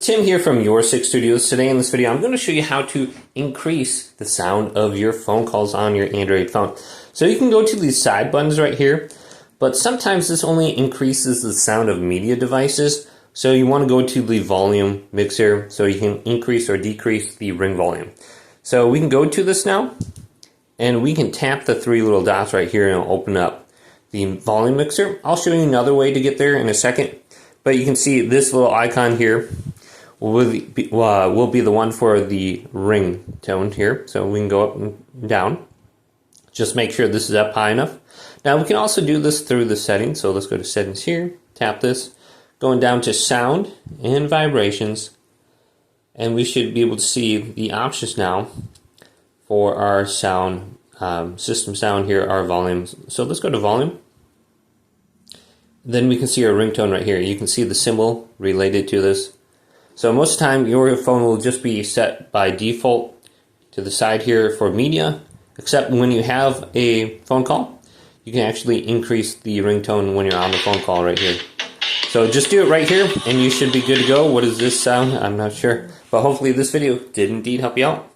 Tim here from YourSix Studios. Today in this video I'm going to show you how to increase the sound of your phone calls on your Android phone. So you can go to these side buttons right here, but sometimes this only increases the sound of media devices. So you want to go to the volume mixer so you can increase or decrease the ring volume. So we can go to this now and we can tap the three little dots right here and it'll open up the volume mixer. I'll show you another way to get there in a second, but you can see this little icon here will be the one for the ring tone here. So we can go up and down. Just make sure this is up high enough. Now we can also do this through the settings. So let's go to settings here, tap this, going down to sound and vibrations, and we should be able to see the options now for our sound, system sound here, our volumes. So let's go to volume. Then we can see our ringtone right here. You can see the symbol related to this. So most of the time your phone will just be set by default to the side here for media, except when you have a phone call, you can actually increase the ringtone when you're on the phone call right here. So just do it right here and you should be good to go. What does this sound? I'm not sure, but hopefully this video did indeed help you out.